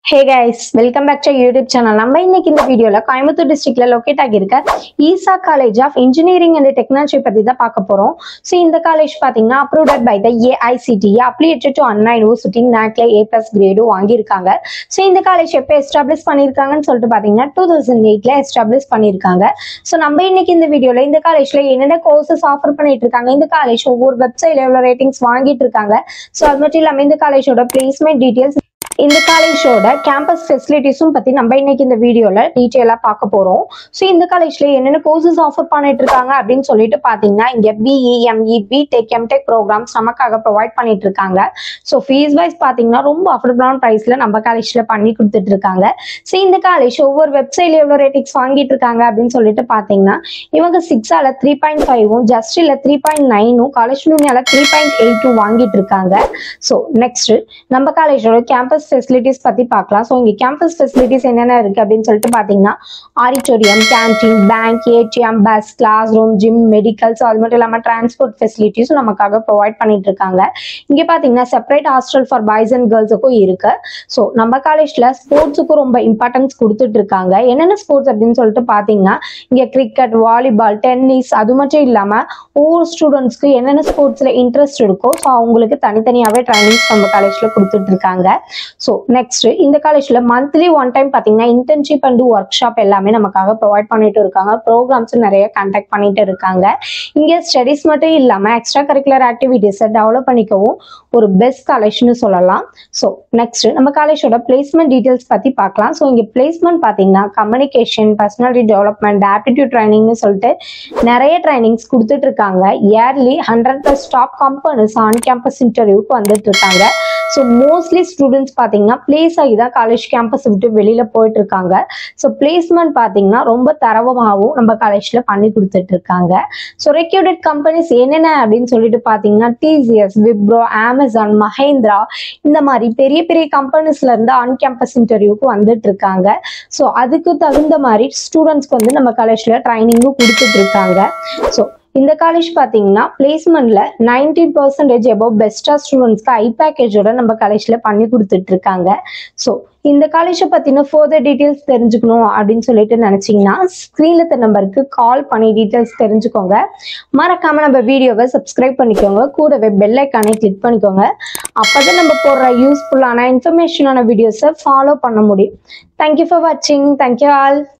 Hey guys, welcome back to YouTube channel. நம்ம இன்னைக்கு இந்த வீடியோல கோயம்புத்தூர் டிஸ்ட்ரிக்ட்ல லொகேட் ஆகியிருக்க Isha college of engineering and technology பத்தி தான் பார்க்க போறோம். ஸோ இந்த காலேஜ் பாத்தீங்கன்னா approved by the AICTE, affiliated to Anna university, NACல A+ கிரேடும் வாங்கியிருக்காங்க. ஸோ இந்த காலேஜ் எப்போ எஸ்டாப்ளிஷ் பண்ணியிருக்காங்கன்னு சொல்லிட்டு பாத்தீங்கன்னா 2008ல எஸ்டாப்ளிஷ் பண்ணியிருக்காங்க. ஸோ நம்ம இன்னைக்கு இந்த வீடியோல இந்த காலேஜ்ல என்னென்ன கோர்சஸ் ஆஃபர் பண்ணிட்டு இருக்காங்க, இந்த காலேஜ் ஒவ்வொரு வெப்சைட்ல எவ்வளவு ரேட்டிங்ஸ் வாங்கிட்டு இருக்காங்க, ஸோ அது மட்டும் இல்லாம இந்த காலேஜோட பிளேஸ்மெண்ட் டீடைல்ஸ், இந்த காலேஜோட கேம்பஸ் ஃபெசிலிட்டிஸும் பத்தி நம்ம இன்னைக்கு இந்த வீடியோல டீடைலா பார்க்க போறோம். ஸோ இந்த காலேஜ்ல என்னென்ன கோர்சஸ் ஆஃபர் பண்ணிட்டு இருக்காங்க அப்படின்னு சொல்லிட்டு பாத்தீங்கன்னா இங்க BE, ME, BTech, MTech programmes நமக்காக ப்ரொவைட் பண்ணிட்டு இருக்காங்க. ஸோ ஃபீஸ் வைஸ் பாத்தீங்கன்னா ரொம்ப அஃபோர்டபுளான பிரைஸ்ல நம்ம காலேஜ்ல பண்ணி கொடுத்துட்டு இருக்காங்க. ஸோ இந்த காலேஜ் ஒவ்வொரு வெப்சைட்ல எவ்வளவு ரேட்டிங்ஸ் வாங்கிட்டு இருக்காங்க அப்படின்னு சொல்லிட்டு பாத்தீங்கன்னா இவங்க 6ஆல 3.5, ஜஸ்டில 3.9, காலேஜ் யூனியால 3.82 வாங்கிட்டு இருக்காங்க. ஸோ நெக்ஸ்ட் நம்ம காலேஜோட கேம்பஸ் ஃபெசிலிட்டிஸ் பத்தி பார்க்கலாம். ஸோ இங்க கேம்பஸ் ஃபெசிலிட்டிஸ் என்னென்ன இருக்கு அப்படின்னு சொல்லிட்டு பாத்தீங்கன்னா auditorium, canteen, bank, ATM, bus, classroom, gym, medical, so அது மட்டும் இல்லாம டிரான்ஸ்போர்ட் ஃபெசிலிட்டிஸும் நமக்காக ப்ரொவைட் பண்ணிட்டு இருக்காங்க. இங்க பாத்தீங்கன்னா separate hostel for boys and கேர்ள்ஸுக்கும் இருக்கு. ஸோ நம்ம காலேஜ்ல ஸ்போர்ட்ஸுக்கும் ரொம்ப இம்பார்ட்டன்ஸ் கொடுத்துட்டு இருக்காங்க. என்னென்ன ஸ்போர்ட்ஸ் அப்படின்னு சொல்லிட்டு பாத்தீங்கன்னா இங்க கிரிக்கெட், வாலிபால், டென்னிஸ், அது மட்டும் இல்லாம ஒவ்வொரு ஸ்டூடெண்ட்ஸ்க்கு என்னென்ன ஸ்போர்ட்ஸ்ல இன்ட்ரெஸ்ட் இருக்கோ ஸோ அவங்களுக்கு தனித்தனியாவே ட்ரைனிங்ஸ் நம்ம காலேஜ்ல கொடுத்துட்டு இருக்காங்க. ஸோ நெக்ஸ்ட் இந்த காலேஜ்ல மந்த்லி ஒன் டைம் பாத்தீங்கன்னா இன்டர்ன்ஷிப் அண்ட் ஒர்க் ஷாப் எல்லாமே நமக்காக ப்ரொவைட் பண்ணிட்டு இருக்காங்க. ப்ரோக்ராம்ஸும் நிறைய கண்டக்ட் பண்ணிட்டு இருக்காங்க. இங்க ஸ்டடிஸ் மட்டும் இல்லாம எக்ஸ்ட்ரா கரிக்குலர் ஆக்டிவிட்டிஸை டெவலப் பண்ணிக்கவும் ஒரு பெஸ்ட் காலேஜ்னு சொல்லலாம். ஸோ நெக்ஸ்ட் நம்ம காலேஜோட பிளேஸ்மெண்ட் டீடைல்ஸ் பத்தி பார்க்கலாம். ஸோ இங்க பிளேஸ்மெண்ட் பாத்தீங்கன்னா கம்யூனிகேஷன், பர்சனாலிட்டி டெவலப்மெண்ட், ஆப்டிடியூட் ட்ரைனிங்னு சொல்லிட்டு நிறைய ட்ரைனிங்ஸ் கொடுத்துட்டு இருக்காங்க. Yearly 100+ top companies on campus இன்டர்வியூக்கு வந்துட்டு இருக்காங்க. ஸோ மோஸ்ட்லி ஸ்டூடெண்ட்ஸ் பார்த்தீங்கன்னா பிளேஸ் ஆகி தான் காலேஜ் கேம்பஸ் விட்டு வெளியில போயிட்டு இருக்காங்க. ஸோ பிளேஸ்மெண்ட் பார்த்தீங்கன்னா ரொம்ப தரமாகவும் நம்ம காலேஜ்ல பண்ணி கொடுத்துட்டு இருக்காங்க. ஸோ ரெக்யூட்டட் கம்பெனிஸ் என்னென்ன அப்படின்னு சொல்லிட்டு பார்த்தீங்கன்னா TCS, விப்ரோ, அமேசான், மஹேந்திரா, இந்த மாதிரி பெரிய பெரிய கம்பெனிஸ்ல இருந்து ஆன் கேம்பஸ் இன்டர்வியூக்கு வந்துட்டு இருக்காங்க. ஸோ அதுக்கு தகுந்த மாதிரி ஸ்டூடெண்ட்ஸ்க்கு வந்து நம்ம காலேஜ்ல ட்ரைனிங்கும் கொடுத்துட்டு இருக்காங்க. ஸோ இந்த காலேஜ் பாத்தீங்கன்னா பிளேஸ்மெண்ட்ல 19% above பெஸ்டா ஸ்டூடெண்ட்ஸ்க்கு ஐ பேக்கேஜோட நம்ம காலேஜ்ல பண்ணி கொடுத்துட்டு இருக்காங்க. ஸோ இந்த காலேஜை பத்தின ஃபர்தர் டீடைல்ஸ் தெரிஞ்சுக்கணும் அப்படின்னு சொல்லிட்டு நினைச்சீங்கன்னா ஸ்கிரீன்ல இருக்க நம்பருக்கு கால் பண்ணி டீடைல்ஸ் தெரிஞ்சுக்கோங்க. மறக்காம நம்ம வீடியோவை சப்ஸ்கிரைப் பண்ணிக்கோங்க, கூடவே பெல் ஐக்கானை கிளிக் பண்ணிக்கோங்க. அப்பதான் நம்ம போடுற யூஸ்ஃபுல்லான இன்ஃபர்மேஷனான வீடியோஸை ஃபாலோ பண்ண முடியும். தேங்க்யூ ஃபார் வாட்சிங். Thank you all.